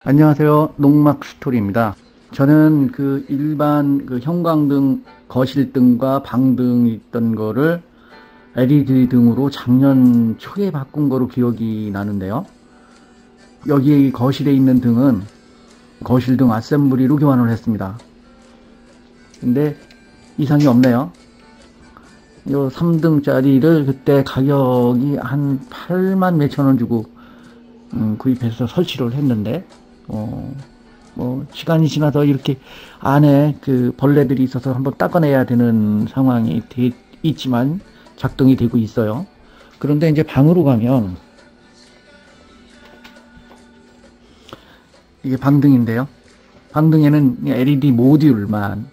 안녕하세요. 농막스토리입니다. 저는 일반 형광등, 거실등과 방등 있던 거를 LED 등으로 작년 초에 바꾼 거로 기억이 나는데요. 여기 거실에 있는 등은 거실등 아셈블리로 교환을 했습니다. 근데 이상이 없네요. 요 3등짜리를 그때 가격이 한 8만 몇천 원 주고 구입해서 설치를 했는데 시간이 지나서 이렇게 안에 벌레들이 있어서 한번 닦아내야 되는 상황이 있지만 작동이 되고 있어요. 그런데 이제 방으로 가면 이게 방등인데요. 방등에는 LED 모듈만,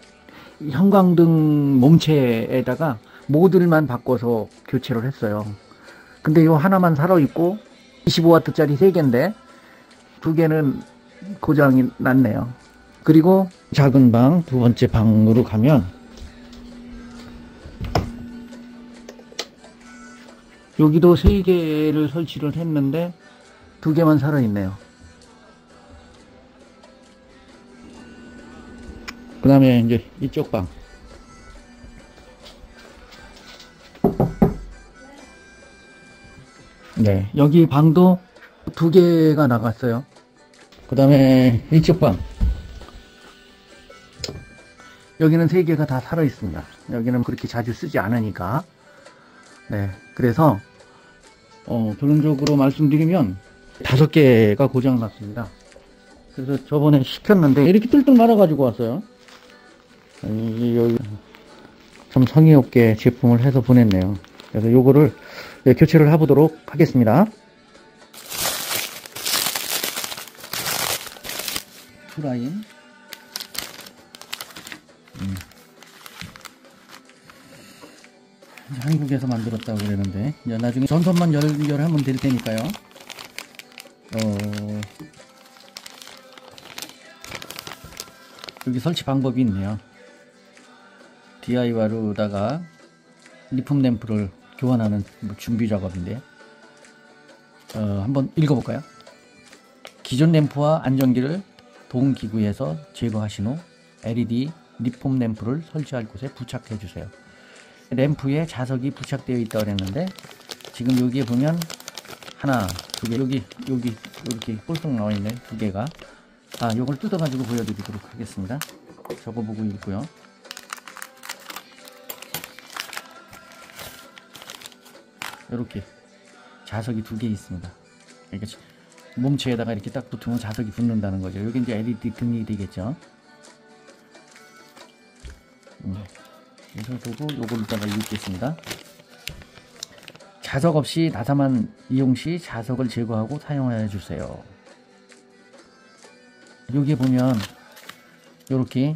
형광등 몸체에다가 모듈만 바꿔서 교체를 했어요. 근데 요 하나만 살아있고 25W짜리 3개인데 2개는 고장이 났네요. 그리고 작은 방, 두 번째 방으로 가면 여기도 3개를 설치를 했는데 2개만 살아있네요. 그 다음에 이제 이쪽 방. 네, 여기 방도 2개가 나갔어요. 그 다음에 이쪽 방. 여기는 3개가 다 살아 있습니다. 여기는 그렇게 자주 쓰지 않으니까. 네, 그래서 결론적으로 말씀드리면 5개가 고장 났습니다. 그래서 저번에 시켰는데 이렇게 뚫뚫 말아 가지고 왔어요. 여기 좀 성의 없게 제품을 해서 보냈네요. 그래서 요거를 교체를 해보도록 하겠습니다. 투라인. 한국에서 만들었다고 그러는데 나중에 전선만 연결하면 될 테니까요. 여기 설치 방법이 있네요. DIY로다가 리폼 램프를 교환하는 준비 작업인데 한번 읽어볼까요? 기존 램프와 안전기를 동기구에서 제거하신 후 LED 리폼 램프를 설치할 곳에 부착해 주세요. 램프에 자석이 부착되어 있다고 그랬는데 지금 여기에 보면 하나, 2개, 여기 이렇게 꼴통 나와 있네. 2개가. 요걸 뜯어 가지고 보여드리도록 하겠습니다. 저거 보고 있고요. 이렇게 자석이 2개 있습니다. 그러니까 몸체에다가 이렇게 딱 붙으면 자석이 붙는다는 거죠. 여기 이제 LED 등이 되겠죠. 그래서 보고 요거를다가 읽겠습니다. 자석 없이 나사만 이용 시 자석을 제거하고 사용하여 주세요. 여기에 보면 요렇게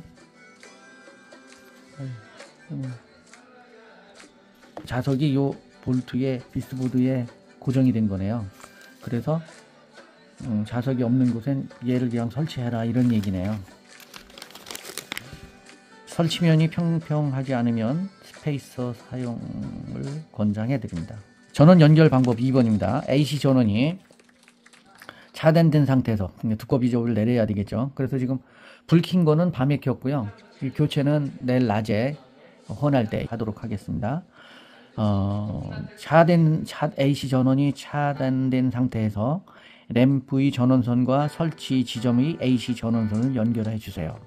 자석이 요 볼트에 비스보드에 고정이 된 거네요. 그래서 자석이 없는 곳엔 얘를 그냥 설치해라 이런 얘기네요. 설치면이 평평하지 않으면 스페이서 사용을 권장해 드립니다. 전원 연결 방법 2번입니다. AC 전원이 차단된 상태에서 두꺼비 접을 내려야 되겠죠. 그래서 지금 불 킨 거는 밤에 켰고요. 이 교체는 내일 낮에 혼할 때 하도록 하겠습니다. AC 전원이 차단된 상태에서 램프의 전원선과 설치 지점의 AC 전원선을 연결해 주세요.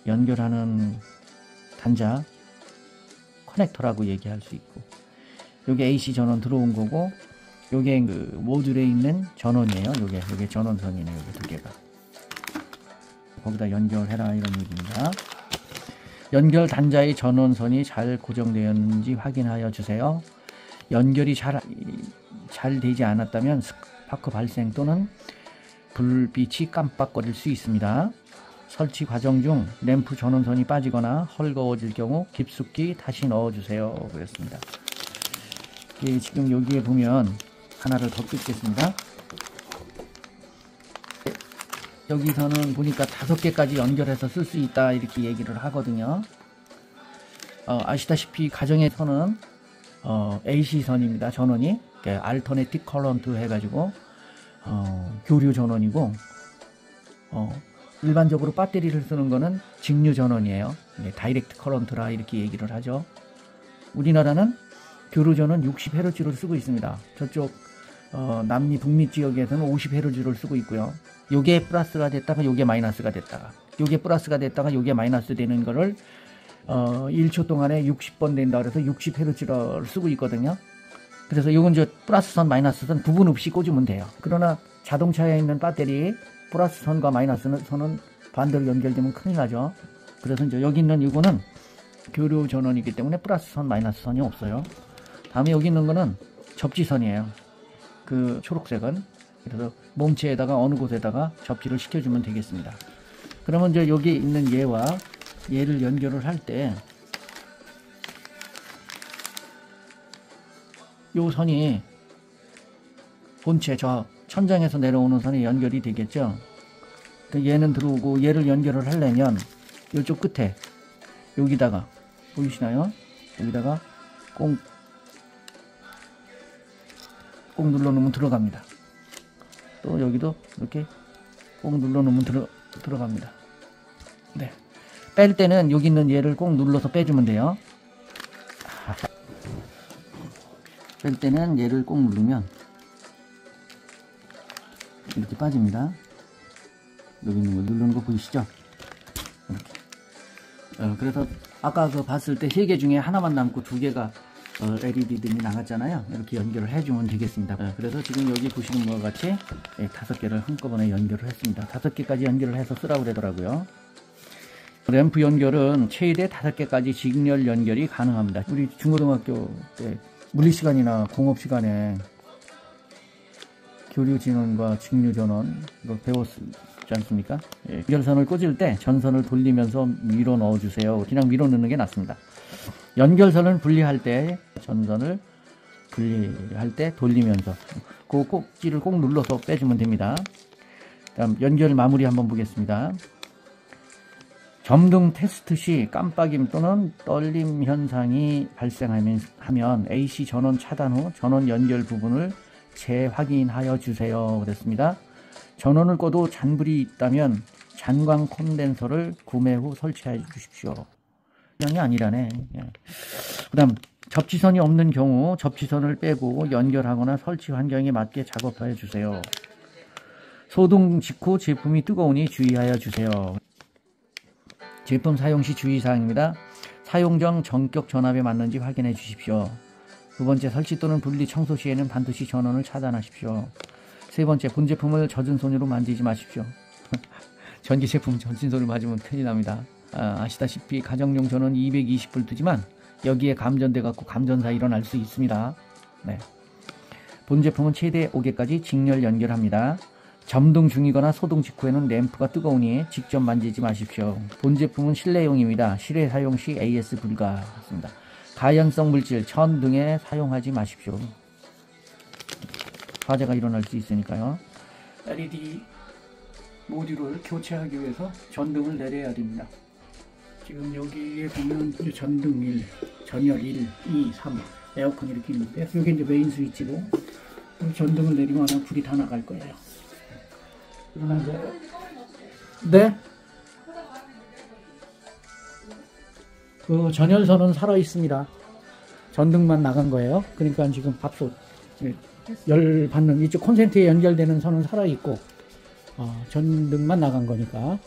연결하는 단자 커넥터라고 얘기할 수 있고, 요게 AC 전원 들어온 거고, 요게 모듈에 있는 전원이에요. 요게 전원선이네요. 요게 2개가. 거기다 연결해라 이런 얘기입니다. 연결 단자의 전원선이 잘 고정되었는지 확인하여 주세요. 연결이 잘 되지 않았다면 스파크 발생 또는 불빛이 깜빡거릴 수 있습니다. 설치 과정 중 램프 전원선이 빠지거나 헐거워질 경우 깊숙이 다시 넣어주세요. 그랬습니다. 지금 여기에 보면 하나를 더 뜯겠습니다. 여기서는 보니까 5개까지 연결해서 쓸 수 있다 이렇게 얘기를 하거든요. 아시다시피 가정에서는 AC선입니다. 전원이 알터네티브 커런트 해가지고 교류 전원이고, 일반적으로 배터리를 쓰는 거는 직류 전원이에요. 다이렉트 커런트라 이렇게 얘기를 하죠. 우리나라는 교류전원 60Hz를 쓰고 있습니다. 저쪽 남미 북미 지역에서는 50Hz를 쓰고 있고요. 요게 플러스가 됐다가 요게 마이너스가 됐다가 요게 플러스가 됐다가 요게 마이너스 되는 거를 1초 동안에 60번 된다 그래서 60Hz를 쓰고 있거든요. 그래서 요건 저 플러스선 마이너스선 구분 없이 꽂으면 돼요. 그러나 자동차에 있는 배터리 플러스선과 마이너스선은 반대로 연결되면 큰일 나죠. 그래서 이제 여기 있는 이거는 교류 전원이기 때문에 플러스선 마이너스선이 없어요. 다음에 여기 있는 거는 접지선이에요. 그 초록색은. 그래서 몸체에다가 어느 곳에다가 접지를 시켜주면 되겠습니다. 그러면 이제 여기 있는 얘와 얘를 연결을 할 때 요 선이 본체 저 천장에서 내려오는 선이 연결이 되겠죠. 얘는 들어오고 얘를 연결을 하려면 이쪽 끝에 여기다가 보이시나요? 여기다가 꼭 눌러놓으면 들어갑니다. 또 여기도 이렇게 꼭 눌러놓으면 들어갑니다. 네. 뺄 때는 여기 있는 얘를 꼭 눌러서 빼주면 돼요. 뺄 때는 얘를 꼭 누르면 이렇게 빠집니다. 여기 있는 거 누르는 거 보이시죠? 이렇게. 그래서 아까 그 봤을 때 3개 중에 하나만 남고 2개가 LED등이 나갔잖아요. 이렇게 연결을 해주면 되겠습니다. 그래서 지금 여기 보시는 것과 같이 5개를 한꺼번에 연결을 했습니다. 5개까지 연결을 해서 쓰라고 그러더라고요. 램프 연결은 최대 5개까지 직렬 연결이 가능합니다. 우리 중고등학교 때 물리시간이나 공업시간에 교류전원과 직류전원 이거 배웠지 않습니까? 연결선을 꽂을 때 전선을 돌리면서 밀어 넣어주세요. 그냥 밀어 넣는 게 낫습니다. 연결선을 분리할 때 전선을 분리할 때 돌리면서 그 꼭지를 꼭 눌러서 빼주면 됩니다. 다음 연결 마무리 한번 보겠습니다. 점등 테스트 시 깜빡임 또는 떨림 현상이 발생하면 AC 전원 차단 후 전원 연결 부분을 재확인하여 주세요. 그랬습니다. 전원을 꺼도 잔불이 있다면 잔광 콘덴서를 구매 후 설치해 주십시오. 그냥이 아니라네. 그 다음 접지선이 없는 경우 접지선을 빼고 연결하거나 설치 환경에 맞게 작업하여 주세요. 소등 직후 제품이 뜨거우니 주의하여 주세요. 제품 사용 시 주의사항입니다. 사용 전 전격 전압에 맞는지 확인해 주십시오. 2번째, 설치 또는 분리 청소 시에는 반드시 전원을 차단하십시오. 3번째, 본 제품을 젖은 손으로 만지지 마십시오. 전기 제품 젖은 손으로 맞으면 큰일 납니다. 아시다시피 가정용 전원 220V지만 여기에 감전돼 갖고 감전사 일어날 수 있습니다. 네. 본 제품은 최대 5개까지 직렬 연결합니다. 점등 중이거나 소등 직후에는 램프가 뜨거우니 직접 만지지 마십시오. 본 제품은 실내용입니다. 실외 사용 시 AS 불가입니다. 가연성 물질, 천 등에 사용하지 마십시오. 화재가 일어날 수 있으니까요. LED 모듈을 교체하기 위해서 전등을 내려야 됩니다. 지금 여기에 보면 전등 1, 전열 1, 2, 3 에어컨 이렇게 있는데 여기 이제 메인 스위치고 전등을 내리면 아마 불이 다 나갈 거예요. 그러면 이제 네? 그 전열선은 살아 있습니다. 전등만 나간 거예요. 그러니까 지금 밥솥 열 받는 이쪽 콘센트에 연결되는 선은 살아 있고 전등만 나간 거니까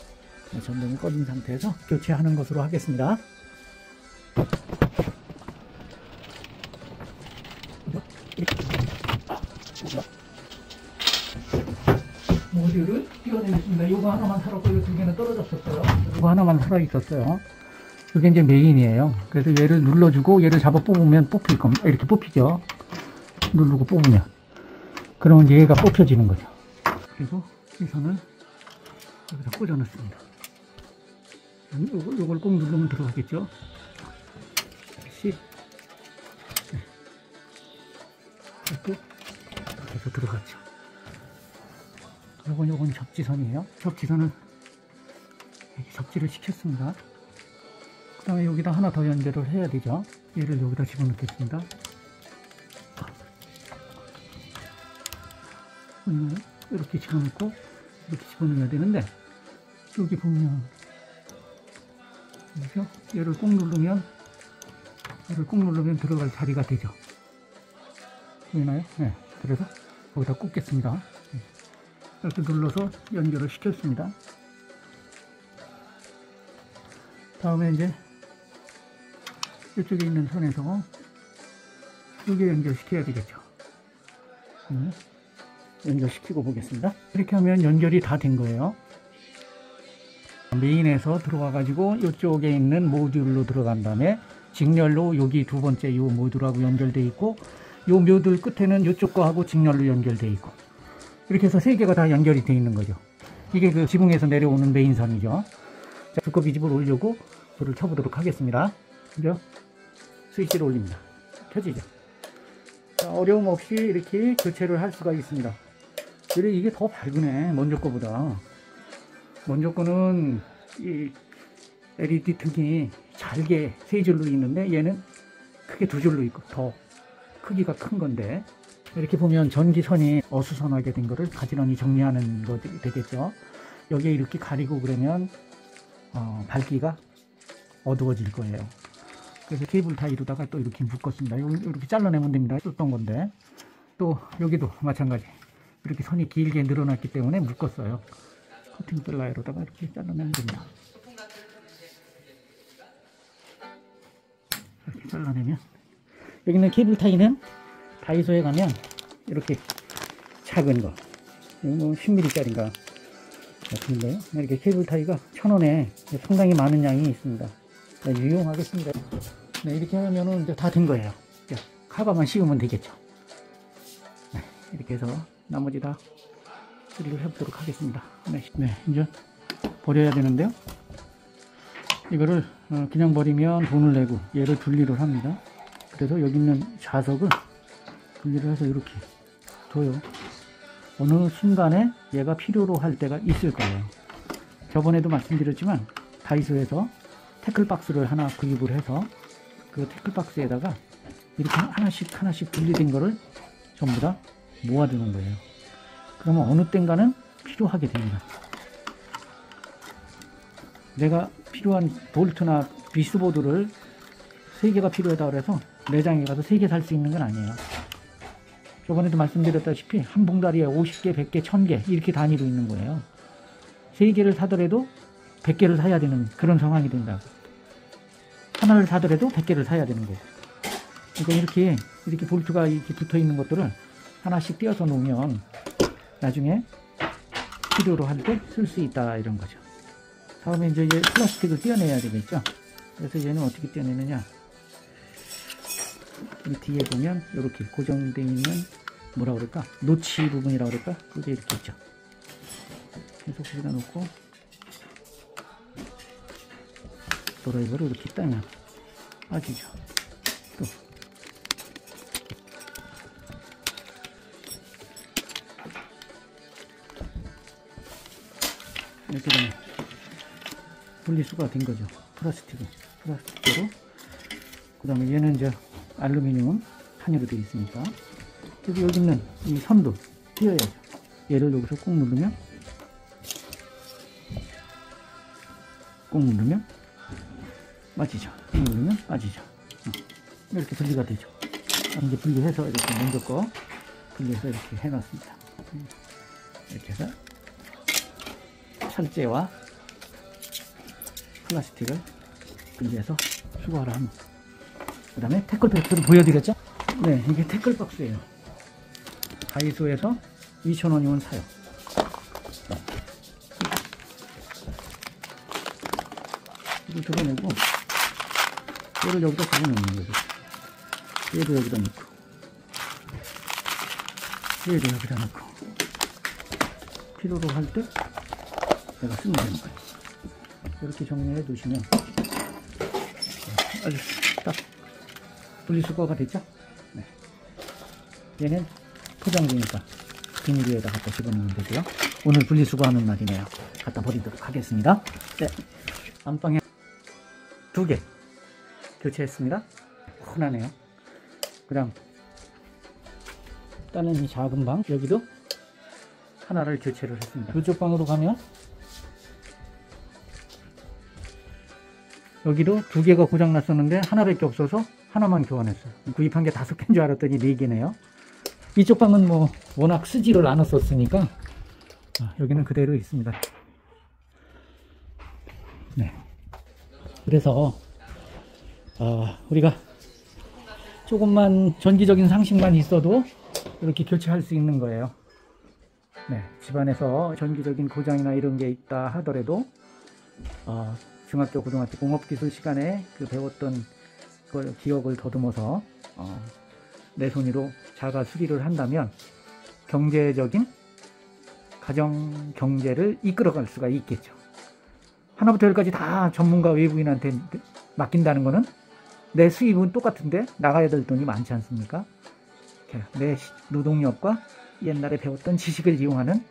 전등을 꺼진 상태에서 교체하는 것으로 하겠습니다. 모듈을 띄워내겠습니다. 이거 하나만 살았고 이 2개는 떨어졌었어요. 이거 하나만 살아있었어요. 이게 이제 메인이에요. 그래서 얘를 눌러주고 얘를 잡아 뽑으면 뽑힐 겁니다. 이렇게 뽑히죠. 누르고 뽑으면. 그러면 얘가 뽑혀지는 거죠. 그리고 이 선을 여기다 꽂아 넣습니다. 요걸 꼭 누르면 들어가겠죠. 10. 네. 이렇게 해서 들어갔죠. 요건 접지선이에요. 접지선을 이렇게 접지를 시켰습니다. 그 다음에 여기다 하나 더 연결을 해야 되죠. 얘를 여기다 집어넣겠습니다. 이렇게 집어넣고 이렇게 집어넣어야 되는데 여기 보면 그죠? 얘를 꾹 누르면 들어갈 자리가 되죠. 보이나요? 네. 그래서 거기다 꽂겠습니다. 이렇게 눌러서 연결을 시켰습니다. 다음에 이제 이쪽에 있는 선에서 여기에 연결시켜야 되겠죠. 연결시키고 보겠습니다. 이렇게 하면 연결이 다 된 거예요. 메인에서 들어와 가지고 이쪽에 있는 모듈로 들어간 다음에 직렬로 여기 두 번째 이 모듈하고 연결되어 있고, 이 모듈 끝에는 이쪽 거하고 직렬로 연결되어 있고, 이렇게 해서 세 개가 다 연결이 되어 있는 거죠. 이게 그 지붕에서 내려오는 메인선이죠. 자, 두꺼비 집을 올리고 불을 켜보도록 하겠습니다. 그죠? 스위치를 올립니다. 켜지죠. 자, 어려움 없이 이렇게 교체를 할 수가 있습니다. 그래, 이게 더 밝으네, 먼저 거보다. 먼저 거는 이 LED 등이 잘게 세 줄로 있는데 얘는 크게 두 줄로 있고 더 크기가 큰 건데, 이렇게 보면 전기선이 어수선하게 된 거를 가지런히 정리하는 거 되겠죠. 여기에 이렇게 가리고 그러면 밝기가 어두워질 거예요. 그래서 케이블 타이로다가 또 이렇게 묶었습니다. 이렇게 잘라내면 됩니다. 썼던 건데, 또 여기도 마찬가지 이렇게 선이 길게 늘어났기 때문에 묶었어요. 커팅 플라이로다가 이렇게 잘라내면 됩니다. 이렇게 잘라내면, 여기 있는 케이블 타이는 다이소에 가면 이렇게 작은 거, 이거 10mm짜리인가 같은데요. 이렇게 케이블 타이가 1,000원에 상당히 많은 양이 있습니다. 유용하겠습니다. 네, 이렇게 하면은 이제 다 된 거예요. 카바만 씌우면 되겠죠. 네, 이렇게 해서 나머지 다 수리를 해보도록 하겠습니다. 네, 이제 버려야 되는데요. 이거를 그냥 버리면 돈을 내고 얘를 분리를 합니다. 그래서 여기 있는 자석을 분리를 해서 이렇게 둬요. 어느 순간에 얘가 필요로 할 때가 있을 거예요. 저번에도 말씀드렸지만 다이소에서 태클박스를 하나 구입을 해서 그 태클박스에다가 이렇게 하나씩 분리된 거를 전부 다 모아두는 거예요. 그러면 어느 땐가는 필요하게 됩니다. 내가 필요한 볼트나 비스보드를 3개가 필요하다 그래서 매장에 가서 3개 살 수 있는 건 아니에요. 저번에도 말씀드렸다시피 한 봉다리에 50개, 100개, 1000개 이렇게 단위로 있는 거예요. 3개를 사더라도 100개를 사야 되는 그런 상황이 된다고. 하나를 사더라도 100개를 사야 되는 거고. 그러니까 이렇게 볼트가 이렇게 붙어 있는 것들을 하나씩 띄어서 놓으면 나중에 필요로 할 때 쓸 수 있다, 이런 거죠. 다음에 이제 플라스틱을 떼어내야 되겠죠. 그래서 얘는 어떻게 떼어내느냐, 이 뒤에 보면 이렇게 고정되어 있는 뭐라 그럴까, 노치 부분이라 그럴까, 그게 이렇게 있죠. 그래서 거기다 놓고 드라이버를 이렇게 따면 빠지죠. 또 이렇게 되면 분리수거가 된 거죠. 플라스틱으로. 그 다음에 얘는 이제 알루미늄 판으로 되어 있으니까, 그래서 여기 있는 이 선도 띄어야죠. 얘를 여기서 꾹 누르면 빠지죠. 꾹 누르면 빠지죠. 이렇게 분리가 되죠. 이제 분리해서 이렇게 먼저 거 분리해서 이렇게 해놨습니다. 이렇게 해서 철제와 플라스틱을 분리해서 수거하라 합니다. 그 다음에 태클박스를 보여드렸죠? 네, 이게 태클박스예요. 다이소에서 2,000원이면 사요. 이걸 접어내고 얘를 여기다 접어놓는 거죠. 얘도 여기다 넣고 얘도 여기다 넣고 필요로 할 때 내가 쓰면 되는 거예요. 이렇게 정리해 두시면 아주 딱 분리수거가 됐죠? 네. 얘는 포장지니까 비닐에다 갖다 집어넣으면 되고요. 오늘 분리수거하는 날이네요. 갖다 버리도록 하겠습니다. 네. 안방에 2개 교체했습니다. 흔하네요. 그 다음 다른 이 작은 방, 여기도 하나를 교체를 했습니다. 이쪽 방으로 가면 여기도 2개가 고장 났었는데 하나밖에 없어서 하나만 교환했어요. 구입한 게 5개인 줄 알았더니 4개네요. 이쪽 방은 뭐 워낙 쓰지를 않았었으니까 여기는 그대로 있습니다. 네. 그래서 우리가 조금만 전기적인 상식만 있어도 이렇게 교체할 수 있는 거예요. 네, 집안에서 전기적인 고장이나 이런 게 있다 하더라도 중학교, 고등학교 공업기술 시간에 그 배웠던 그 기억을 더듬어서 내 손으로 자가 수리를 한다면 경제적인 가정 경제를 이끌어갈 수가 있겠죠. 하나부터 열까지 다 전문가 외부인한테 맡긴다는 거는 내 수입은 똑같은데 나가야 될 돈이 많지 않습니까? 내 노동력과 옛날에 배웠던 지식을 이용하는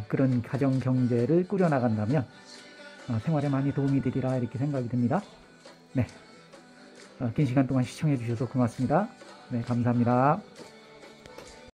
그런 가정 경제를 꾸려나간다면 생활에 많이 도움이 되리라 이렇게 생각이 듭니다. 네, 긴 시간 동안 시청해 주셔서 고맙습니다. 네, 감사합니다.